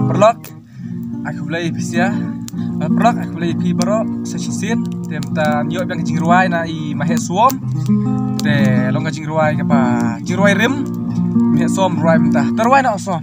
perlok aku boleh bisa perlok aku boleh pi baro sechisin tem ta nyok bang jingruai na I mahe suom te longa jingruai kapa jingruai rim mahe suom ruai mentah terwai na osom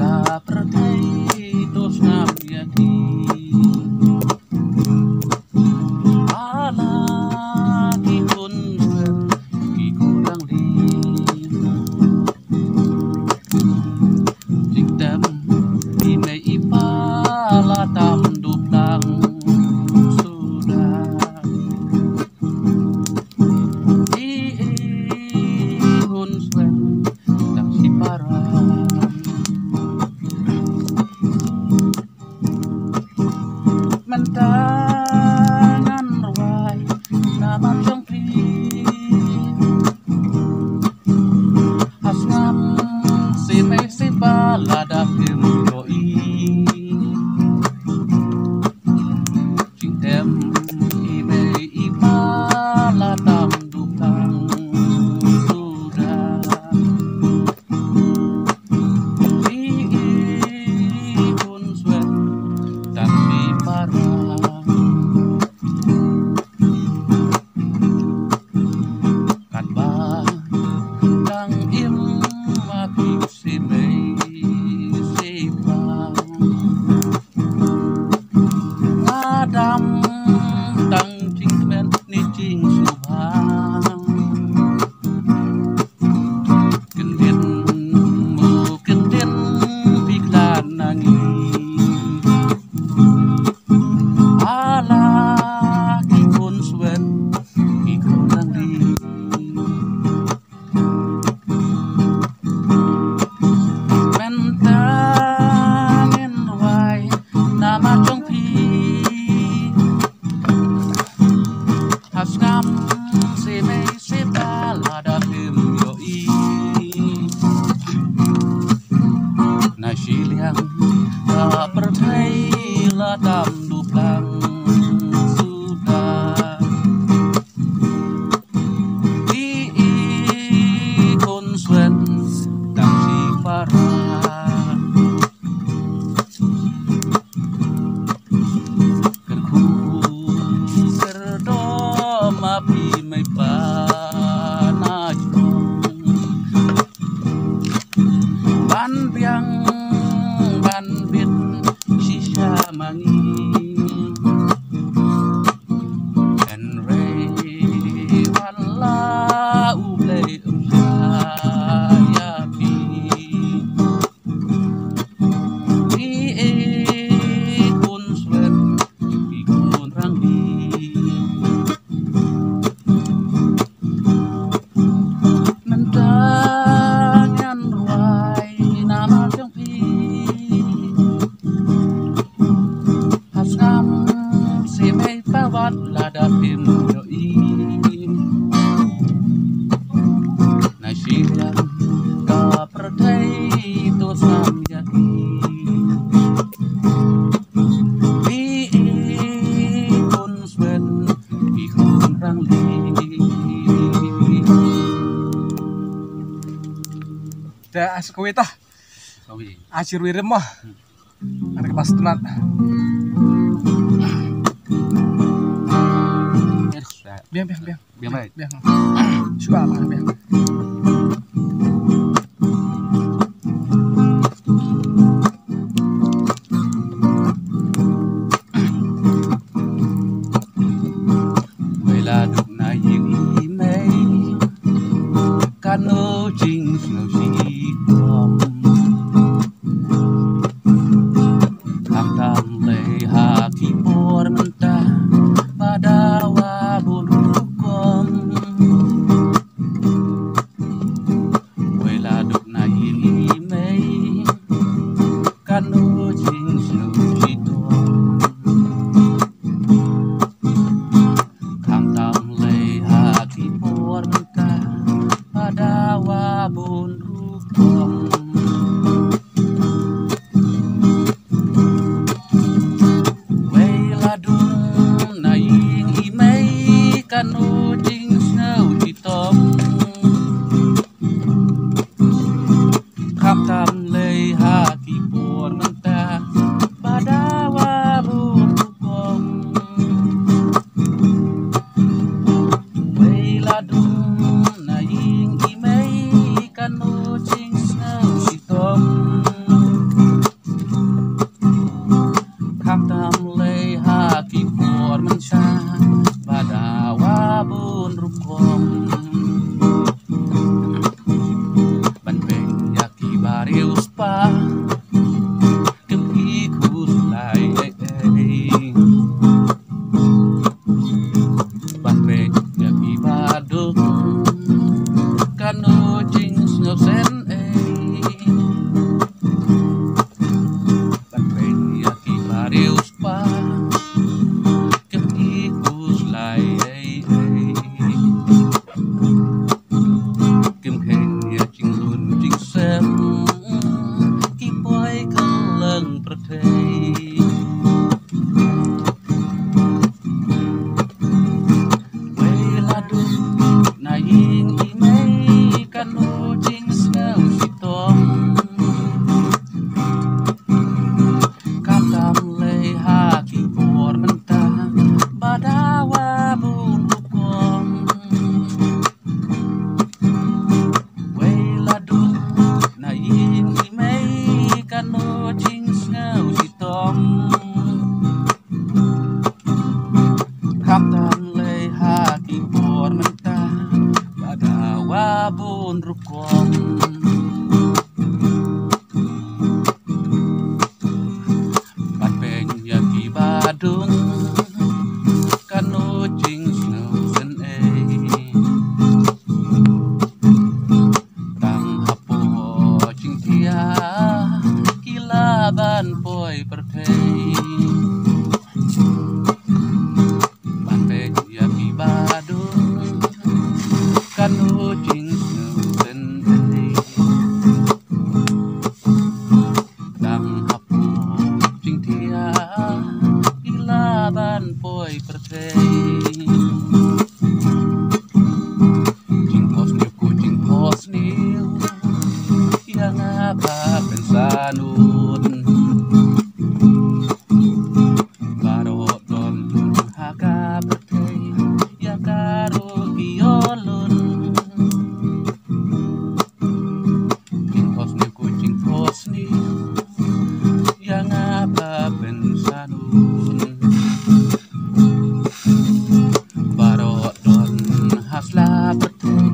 Tak percaya dos nabiati ala kikun kikurang li dikdam ine ipala tam duplang sudah ihun swen tak si parah mentangan ruai nama jongpi hasngam si mei si balada kim yoi cintem ime ibala tam duplang sudah ihun swen tak si parah kan ba dang im mati si mei si bang ngadam tang ching men ni ching subhang kendin mu kendin piklan nangi ala kikun swen kikurang li mentangin ruai nama jongpi hasngam si mei si balada kim yoi na siliang tak percaya tam duplang sudah ikun swen tak si parah kerku kerdom api mai panajong ban biang ban bit sisa mangi en rei wala ublei saya pi ikun swen ikun rangbi mentangan ruai nama jongpi hasngam si mei pawat lada pim yoi na silang ka percaya to samyati ikun swen ikun rangli da askuwi tah sawi acir wirem mah ada kepas tunat biang biang baik biang suka apa biang Wela duk na ying imei kano jing snow si kom kam tam le ha ki por mentah pada wabun hukum Wela duk na ying imei kano jing snow si kom kam tam le ha ki por mentah ngọc sen Batreia ki parius pa kem ikus lai kem henya ching lun ching sem ki poi kalang prathei na ying imei kanu jing snau sitom katam lei ha ki por menta badawa bun hukom wei ladu na ying imei kanu jing snau sitom katam lei ha ki por menta wabun rukom Patpeng yaki badung kanu jing snow sen Tang hapo jing tia kilaban poi perpei Patpeng yaki badung kanu jing ban poi pertei jing pos niu yang apa pensanun baro don haka pertei ya karo biolun jing pos niu yang apa pensanun hasla pertei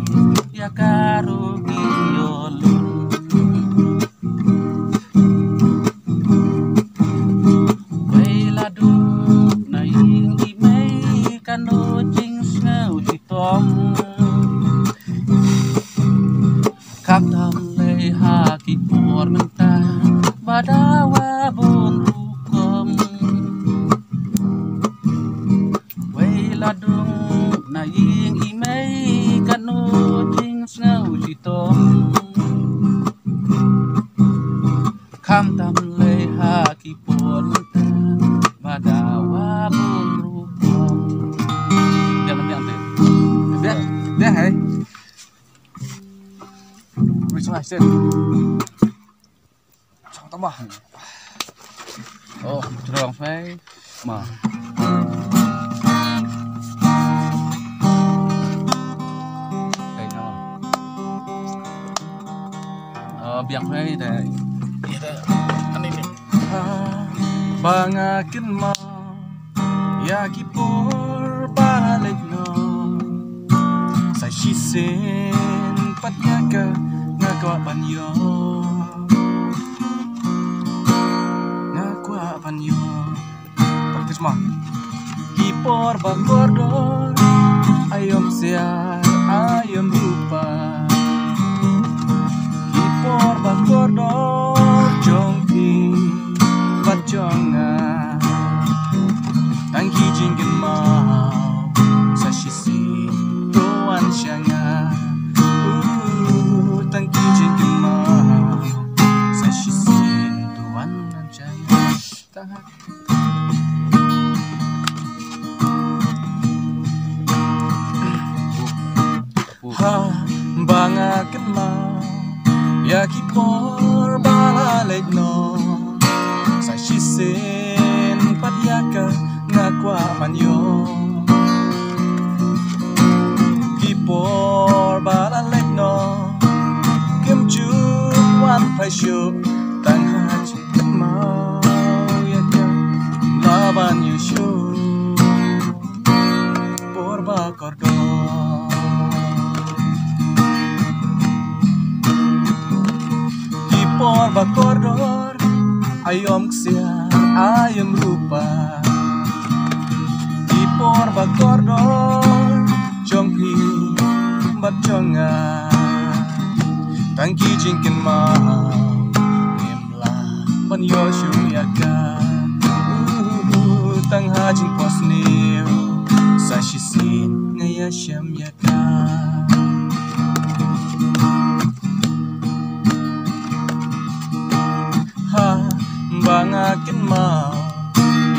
ya karo biolun wei ladu na ying imei kanu jing snau sitom katam lei ha ki por menta badawa bun rukom wei ladu na ying imei kanu jing snau sitom kam tam lei ha ki por menta badawa bun rukom dia hai bisa ngasih sama tambah oh curang fai ma biang hay đây anh đi bangakin mo yaki por balik no sa shisen patyaga ngakwa panyo praktis mah kipor bagordor ayom siar ayom rupa kipor bagordor jongpi bajonga tangki jingin mau sa shisi tuan syanga tangki jingin mau sa shisi tuan syanga tangan bangakin mau yaki por balaleg no sa shisen patyaka ngakwa manyo kipor balaleg no kimju wan paisyo tang haji mau yaka laban yusyo por bakordo por bakordor ayom ksiar ayom rupa di por bakordor jonghi batjonga tangki jingkin mau nimla banyo syuyaka tang hajing posniu sa shisin ngaya syam yaka ha bangakin mau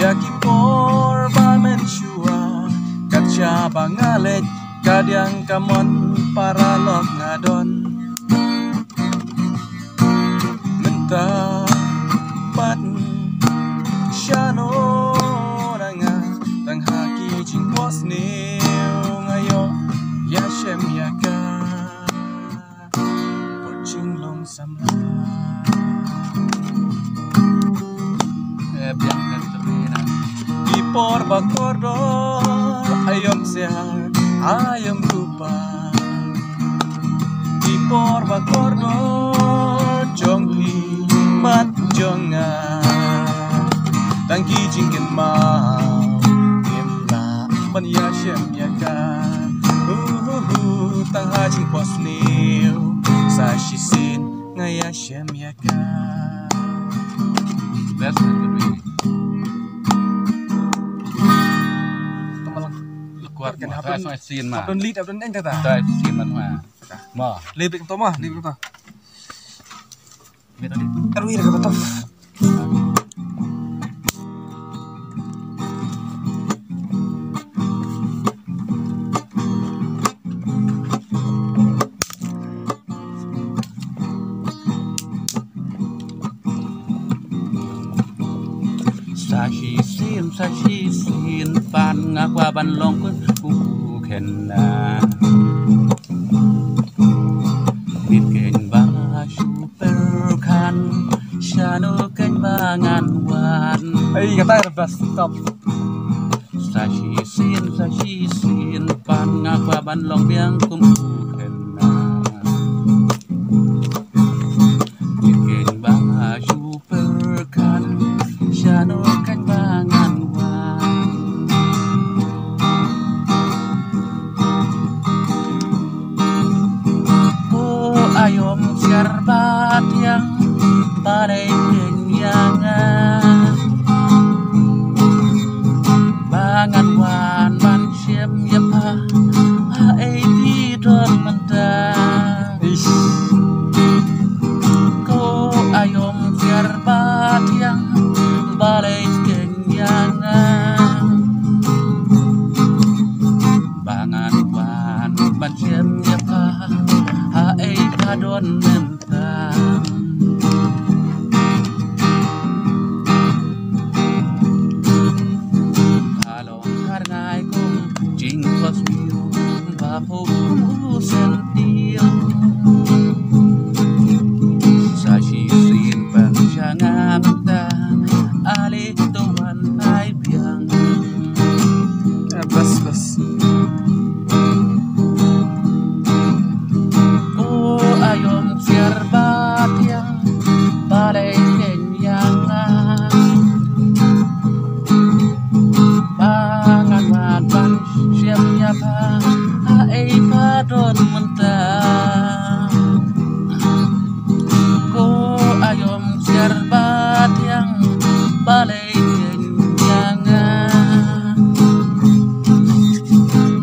yaki por ba mensyua kaca bangalet kadang kamon para lok ngadon mentah pat syano ranga tang haki jing pos ni ngayo ya shem yaka pocing long samla biang kan termina ipor bakordo ayom sehat ayam lupa ipor bakordo jongpi mat jonga tangki jingkin mau imla ban ya shem yaka tang hajing posniu sa shisin ngaya shem yaka that's the good way kuat kan apa soal scene mah don lead don end kata soal scene mah mah lebih to mah lebih to betul arwir ka betul sashi sin pan ngakwa ban long kun ku kena bit ken ba super kan shano ken bangan wan ai kata bas stop sashi sin pan ngakwa ban long biang kum kena bit ken ba super kan shano ken bangan ayom siarbat yang balai kenyangan bangan wan ban siem yapa hae pidon mentang ko ayom siarbat yang balai kenyangan bangan wan ban siem yapa hae padon mentang kalau hargai kum jing pas miu bapo sentiu sashi sin pan jangan mentang ale tuan hai biang bas ayom siarbat yang balai kenyangan bangan makan siap nyapa hae padon mentang ko ayom siarbat yang balai kenyangan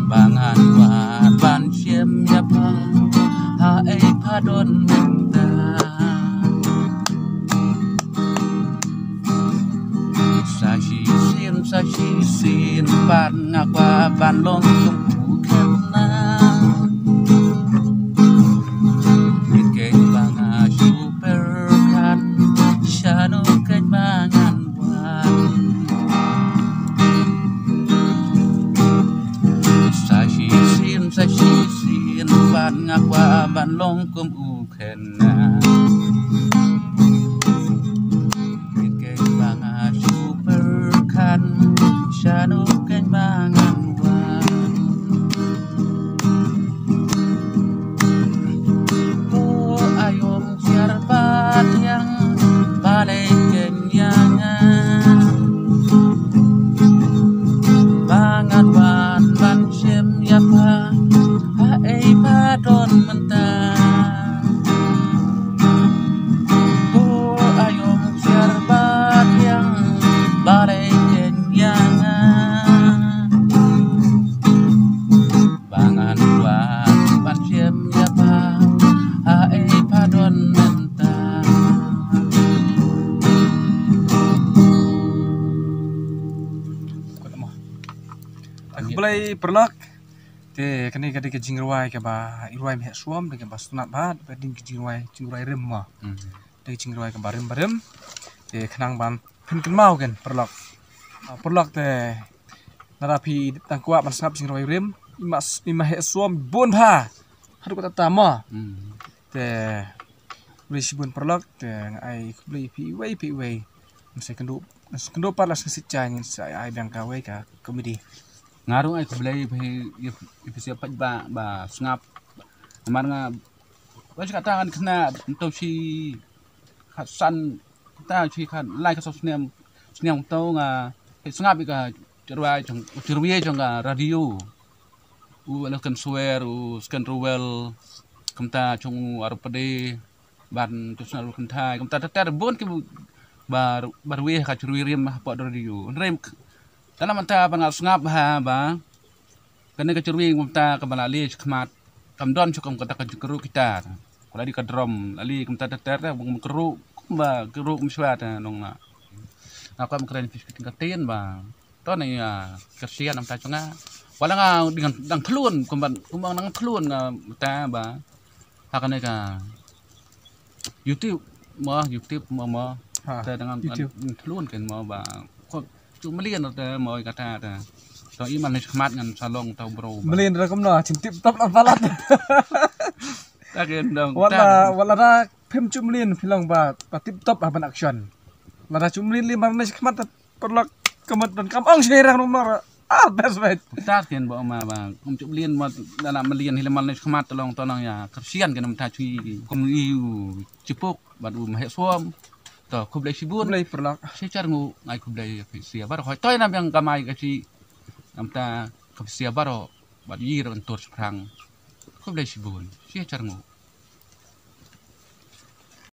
bangan makan siap nyapa hae padon mentang sashi sin pan ngakwa ban long kum kena dikeng banga super kan shano ken bangan wan sashi sin pan ngakwa ban long kum kena shano ken bangan wan ko ayom siarbat yang balai kenyangan bangan wan ban siem yapa hae padon mentang play perlak te kani kadi ke jingruai ke ba irwai me suam de ke ba sunat ba ba ding ke jingruai rem ma de jingruai ke barim barim te khnang ban phin mau kan perlak te nara pi tangkwa ban snap jingruai rem ima he suam bon pha hadu kata tama te beli sibun perlak te ai beli pi wei mesti kendo palas ke sicang saya ai bang ka wei ka komedi ngaruh ai kubelai pi siapa ba sengap amar nga wajib kata kan kena untuk si Hasan kita si kan like ke seniam tau nga sengap ka cerwai jang radio ala kan suwer skan ruwel kamta chung arpade ban tusna kan thai kamta tar bon ke bar we ka cerwi riem pa radio rem tanah manta pangal sengap ba kena kecurwi manta kabalali khmat kamdon cukum kata kejuru kita kalau di kadrom ali kamta ter bung keru ba keru miswat nong na aku mengkeren fisik tingkatin ba to ni kesian namta cunga wala nga dengan dang thlun kumbang nang thlun ta ba hakane ka YouTube mo ta dengan thlun kan mo ba melian ada mau kata ada so iman ni khmat ngan salong tau bro melian ra kom no cintip tap palat ta gen dong wala ra phim chum melian philang ba tip top ban action la chum melian limang ni khmat perlak kemat dan kam ang serang nomor best bet ta gen bo ma ba kom chum melian ma dalam melian hilamal ni khmat tolong ya kersian kan ta chui kom iu cipuk badu mahe suam to kublai sibun kublai perlak secar ngu ngai kublai sia baro hoi toy nam yang kamai kasi namta sia baro bad yir entur sprang kublai sibun secar ngu